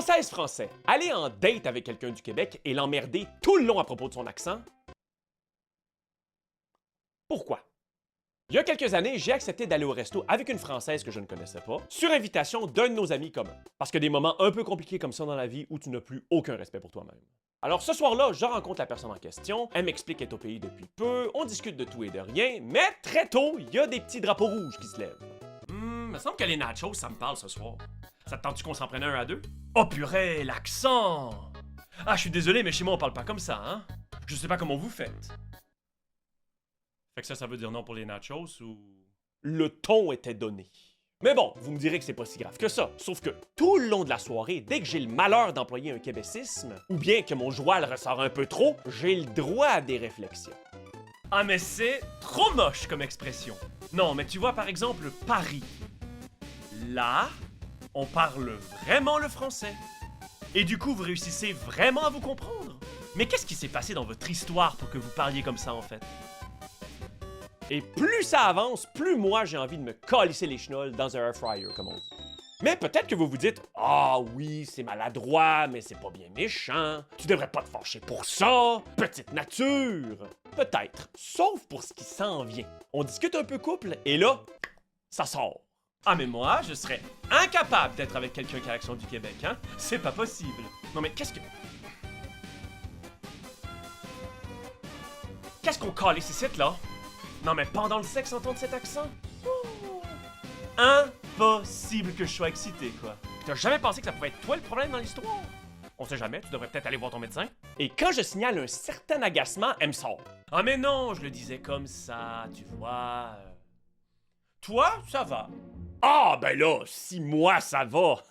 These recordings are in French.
Français, aller en date avec quelqu'un du Québec et l'emmerder tout le long à propos de son accent? Pourquoi? Il y a quelques années, j'ai accepté d'aller au resto avec une Française que je ne connaissais pas, sur invitation d'un de nos amis communs. Parce que des moments un peu compliqués comme ça dans la vie où tu n'as plus aucun respect pour toi-même. Alors ce soir-là, je rencontre la personne en question, elle m'explique qu'elle est au pays depuis peu, on discute de tout et de rien, mais très tôt, il y a des petits drapeaux rouges qui se lèvent. Me semble que les nachos, ça me parle ce soir. Ça te tente-tu qu'on s'en prenne un à deux? Oh purée, l'accent! Ah, je suis désolé, mais chez moi on parle pas comme ça, hein? Je sais pas comment vous faites. Fait que ça veut dire non pour les nachos ou... Le ton était donné. Mais bon, vous me direz que c'est pas si grave que ça. Sauf que tout le long de la soirée, dès que j'ai le malheur d'employer un québécisme, ou bien que mon joual ressort un peu trop, j'ai le droit à des réflexions. Ah mais c'est trop moche comme expression. Non, mais tu vois par exemple Paris. Là, on parle vraiment le français. Et du coup, vous réussissez vraiment à vous comprendre. Mais qu'est-ce qui s'est passé dans votre histoire pour que vous parliez comme ça en fait? Et plus ça avance, plus moi j'ai envie de me calisser les chenolles dans un air fryer, comme on dit. Mais peut-être que vous vous dites « Ah oui, c'est maladroit, mais c'est pas bien méchant. Tu devrais pas te fâcher pour ça. Petite nature. » Peut-être. Sauf pour ce qui s'en vient. On discute un peu couple, et là, ça sort. Ah mais moi, je serais incapable d'être avec quelqu'un qui a l'accent du Québec, hein? C'est pas possible. Non mais qu'est-ce qu'on calisse ici, là? Non mais pendant le sexe, entendre cet accent? Oh. Impossible que je sois excité, quoi. T'as jamais pensé que ça pouvait être toi le problème dans l'histoire? On sait jamais, tu devrais peut-être aller voir ton médecin. Et quand je signale un certain agacement, elle me sort. Ah mais non, je le disais comme ça, tu vois. Toi, ça va. Ah ben là, si moi ça va.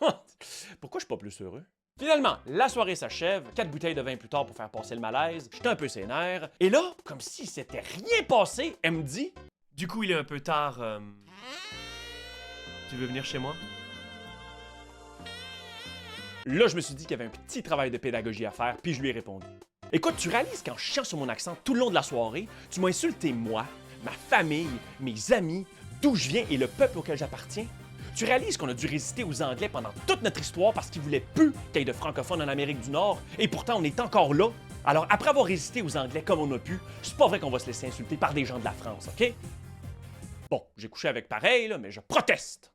Pourquoi je suis pas plus heureux? Finalement, la soirée s'achève, 4 bouteilles de vin plus tard pour faire passer le malaise, j'étais un peu sénère, et là, comme si s'était rien passé, elle me dit « Du coup, il est un peu tard, tu veux venir chez moi? » Là, je me suis dit qu'il y avait un petit travail de pédagogie à faire, puis je lui ai répondu. Écoute, tu réalises qu'en chiant sur mon accent tout le long de la soirée, tu m'as insulté moi, ma famille, mes amis, d'où je viens et le peuple auquel j'appartiens? Tu réalises qu'on a dû résister aux Anglais pendant toute notre histoire parce qu'ils voulaient plus qu'il y ait de francophones en Amérique du Nord, et pourtant on est encore là. Alors après avoir résisté aux Anglais comme on a pu, c'est pas vrai qu'on va se laisser insulter par des gens de la France, OK? Bon, j'ai couché avec pareil, là, mais je proteste!